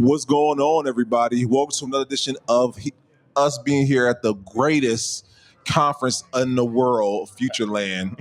What's going on, everybody? Welcome to another edition of us being here at the greatest conference in the world, Futureland,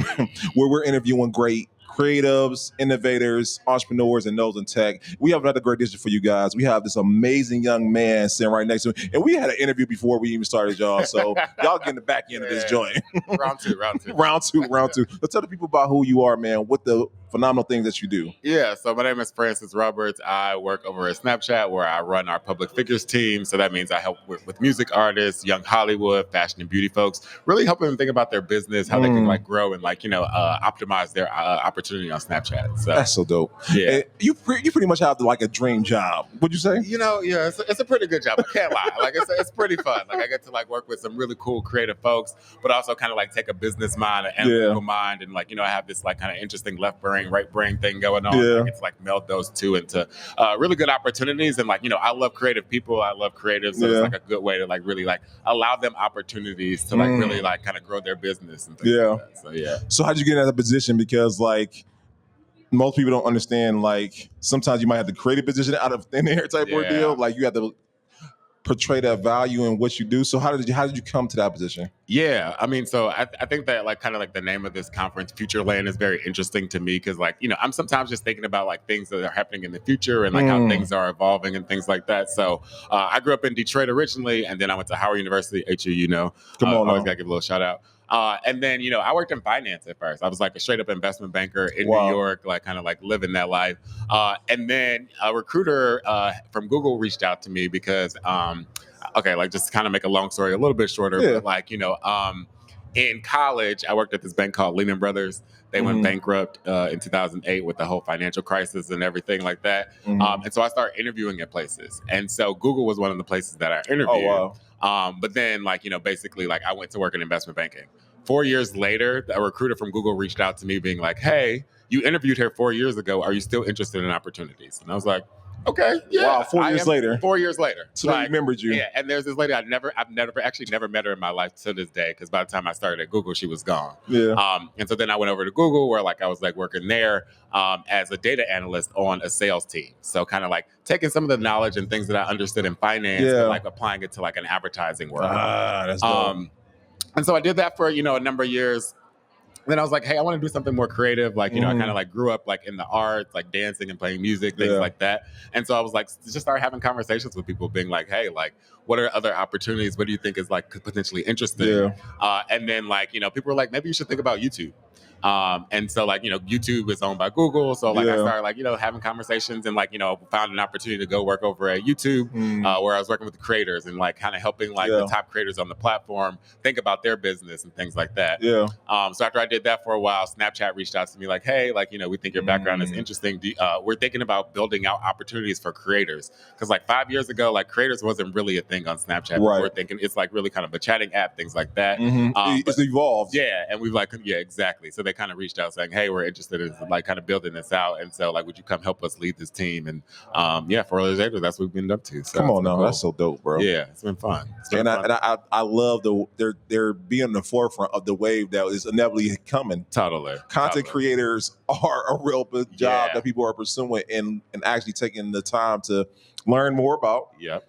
where we're interviewing great creatives, innovators, entrepreneurs, and those in tech. We have another great edition for you guys. We have this amazing young man sitting right next to me, and we had an interview before we even started, y'all. So y'all get in the back end of this joint. round two. round two. Let's tell the people about who you are, man. What the phenomenal things that you do. Yeah, so my name is Francis Roberts. I work over at Snapchat where I run our public figures team. So that means I help with music artists, young Hollywood, fashion and beauty folks, really helping them think about their business, how they can grow and optimize their opportunity on Snapchat. So that's so dope. Yeah, and you pretty much have a dream job. Would you say? Yeah, it's a pretty good job. I can't lie. It's pretty fun. I get to work with some really cool creative folks, but also kind of take a business mind, an analytical mind, and I have this kind of interesting left brain, right brain thing going on. I get to meld those two into really good opportunities. And I love creative people. I love creatives. So it's a good way to really allow them opportunities to really kind of grow their business and things like that. So how'd you get in that position? Because most people don't understand, sometimes you might have the creative position out of thin air type ordeal. You have to portray that value in what you do. So how did you come to that position? Yeah, so I think that the name of this conference, Futureland, is very interesting to me because I'm sometimes just thinking about things that are happening in the future and how things are evolving and things like that. So I grew up in Detroit originally, and then I went to Howard University, HU. Come on, always gotta give a little shout out. And then, I worked in finance at first. I was a straight up investment banker in New York, living that life. And then a recruiter from Google reached out to me because, just to kind of make a long story a little bit shorter, but in college, I worked at this bank called Lehman Brothers. They went bankrupt in 2008 with the whole financial crisis and everything like that. And so I started interviewing at places. And so Google was one of the places that I interviewed. Oh, wow. But then, basically, I went to work in investment banking. 4 years later, a recruiter from Google reached out to me being like, hey, you interviewed here 4 years ago. Are you still interested in opportunities? And I was like, okay, yeah. Wow, 4 years later. 4 years later. So they remembered you. Yeah, and there's this lady I've never met her in my life to this day because by the time I started at Google, she was gone. Yeah. And so then I went over to Google where I was working there as a data analyst on a sales team. So kind of taking some of the knowledge and things that I understood in finance and applying it to an advertising world. That's dope. And so I did that for, a number of years. Then I was like, hey, I want to do something more creative. I kind of grew up in the arts, dancing and playing music, things like that. And so I was just start having conversations with people being like, hey, what are other opportunities? What do you think is potentially interesting? Yeah. And then people were like, maybe you should think about YouTube. And so YouTube is owned by Google. So I started having conversations and found an opportunity to go work over at YouTube where I was working with the creators and kind of helping the top creators on the platform think about their business and things like that. Yeah. So after I did that for a while, Snapchat reached out to me like, hey, we think your background is interesting. We're thinking about building out opportunities for creators. Because 5 years ago, creators wasn't really a thing on Snapchat. Right. We're thinking it's really kind of a chatting app, things like that. It's evolved. Yeah. And we've exactly. So they kind of reached out saying, hey, we're interested in kind of building this out. And so would you come help us lead this team? And 4 years later, that's what we've been up to. So come on now. Cool. That's so dope, bro. Yeah, it's been fun. I love they're being on the forefront of the wave that is inevitably coming. Totally. Content creators are a real job that people are pursuing and actually taking the time to learn more about. Yep.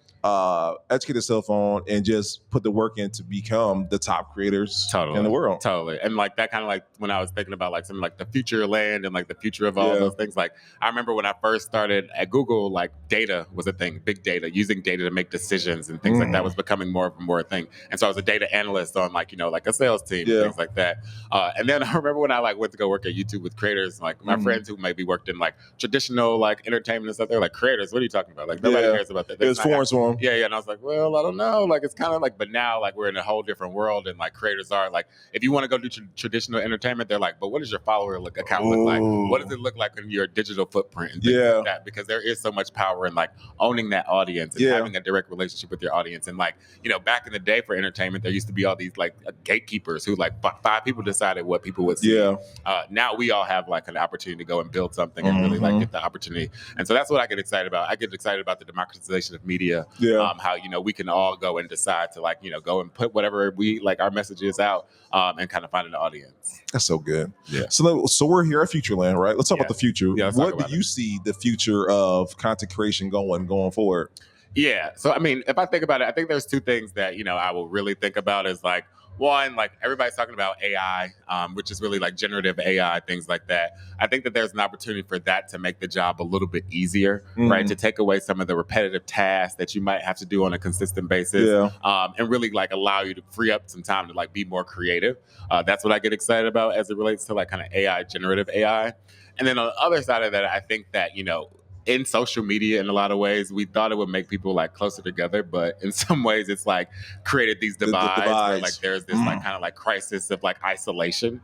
Educate yourself on and just put the work in to become the top creators in the world. Totally. And that kind of when I was thinking about something the future land and the future of all those things, I remember when I first started at Google, data was a thing, big data, using data to make decisions and things like that was becoming more and more a thing. And so I was a data analyst on a sales team and things like that. And then I remember when I went to go work at YouTube with creators, my friends who maybe worked in traditional entertainment and stuff, they're creators, what are you talking about? Nobody cares about that. It was foreign to them. Yeah. And I was like, well, I don't know. It's kind of but now we're in a whole different world and creators are if you want to go do traditional entertainment, they're but what does your follower account look like? What does it look like in your digital footprint and things like that? Because there is so much power in owning that audience and having a direct relationship with your audience. And back in the day for entertainment, there used to be all these gatekeepers who 5 people decided what people would see. Yeah. Now we all have an opportunity to go and build something and really get the opportunity. And so that's what I get excited about. I get excited about the democratization of media. how we can all go and decide to go and put whatever we like our messages out and kind of find an audience. That's so good. Yeah. So we're here at Futureland, right? Let's talk about the future. Yeah, let's what talk do about you it. see the future of content creation going forward? Yeah. So, I mean, if I think about it, I think there's two things that, I will really think about is like, one, like everybody's talking about AI, which is really like generative AI, things like that. I think that there's an opportunity for that to make the job a little bit easier, right? To take away some of the repetitive tasks that you might have to do on a consistent basis, and really like allow you to free up some time to like be more creative. That's what I get excited about as it relates to like kind of AI, generative AI. And then on the other side of that, I think that, in social media in a lot of ways we thought it would make people like closer together, but in some ways it's like created these divides where like there's this like kind of like crisis of like isolation.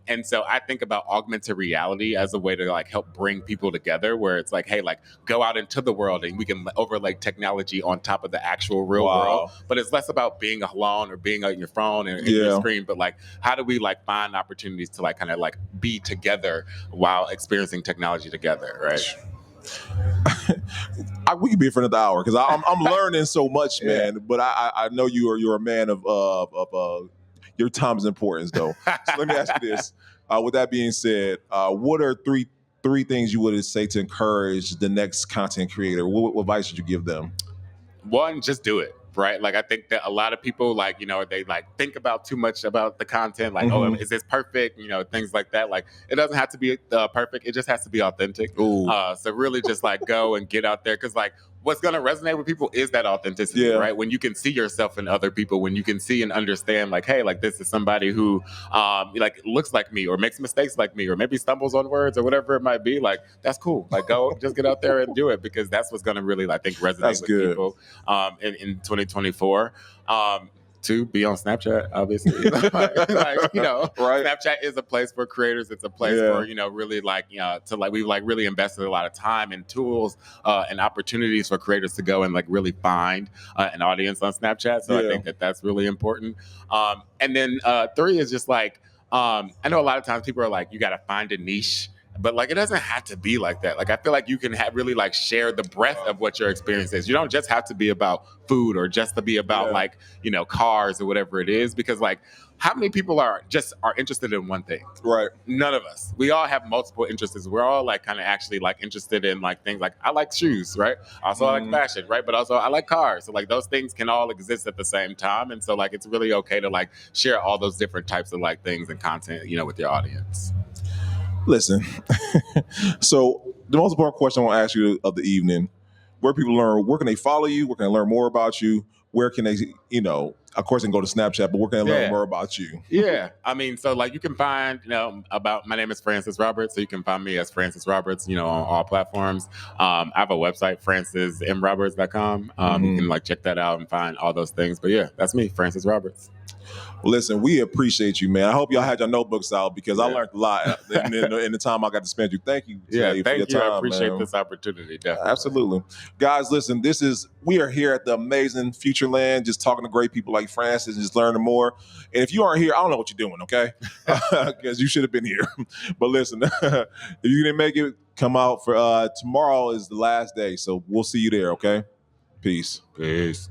And so I think about augmented reality as a way to like help bring people together, where it's like, hey, like go out into the world and we can overlay technology on top of the actual real world, but it's less about being alone or being on your phone and your screen, but like how do we like find opportunities to like kind of like be together while experiencing technology together, right? We could be here for another hour because I'm learning so much, man. But I know you're a man of your time's importance, though. So let me ask you this: with that being said, what are three things you would say to encourage the next content creator? What advice would you give them? One, just do it. Right. Like I think that a lot of people like, they like think about too much about the content, like, oh, is this perfect? Things like that. Like it doesn't have to be perfect. It just has to be authentic. So really just like go and get out there. Cause like what's going to resonate with people is that authenticity, right? When you can see yourself in other people, when you can see and understand like, hey, like this is somebody who like looks like me or makes mistakes like me or maybe stumbles on words or whatever it might be, like that's cool. Like go just get out there and do it, because that's what's going to really, I think, resonate with people in 2024. To be on Snapchat, obviously. Right. Snapchat is a place for creators. It's a place for, really to like, we've like really invested a lot of time and tools and opportunities for creators to go and like really find an audience on Snapchat. So I think that that's really important. And then 3 is just like, I know a lot of times people are like, you got to find a niche. But like it doesn't have to be like that. Like I feel like you can really like share the breadth of what your experience is. You don't just have to be about food or just to be about like cars or whatever it is. Because like how many people are interested in one thing? Right. None of us. We all have multiple interests. We're all like kind of actually like interested in like things like I like shoes, right? Also I like fashion, right? But also I like cars. So like those things can all exist at the same time. And so like it's really okay to like share all those different types of like things and content, with your audience. Listen, so the most important question I want to ask you of the evening: where people learn, where can they follow you? Where can they learn more about you? Where can they, of course, they can go to Snapchat, but where can they learn more about you? Yeah, I mean, so like you can find, about my name is Francis Roberts, so you can find me as Francis Roberts, on all platforms. I have a website, francismroberts.com. You can like check that out and find all those things. But yeah, that's me, Francis Roberts. Listen, we appreciate you, man. I hope y'all had your notebooks out because I learned a lot in the time I got to spend you. Thank you. Thank for your time, I appreciate man. this opportunity. Definitely. Absolutely. Guys, listen, we are here at the amazing Futureland, just talking to great people like Francis and just learning more. And if you aren't here, I don't know what you're doing, okay? Because you should have been here. But listen, if you didn't make it, come out for tomorrow is the last day. So we'll see you there, okay? Peace. Peace.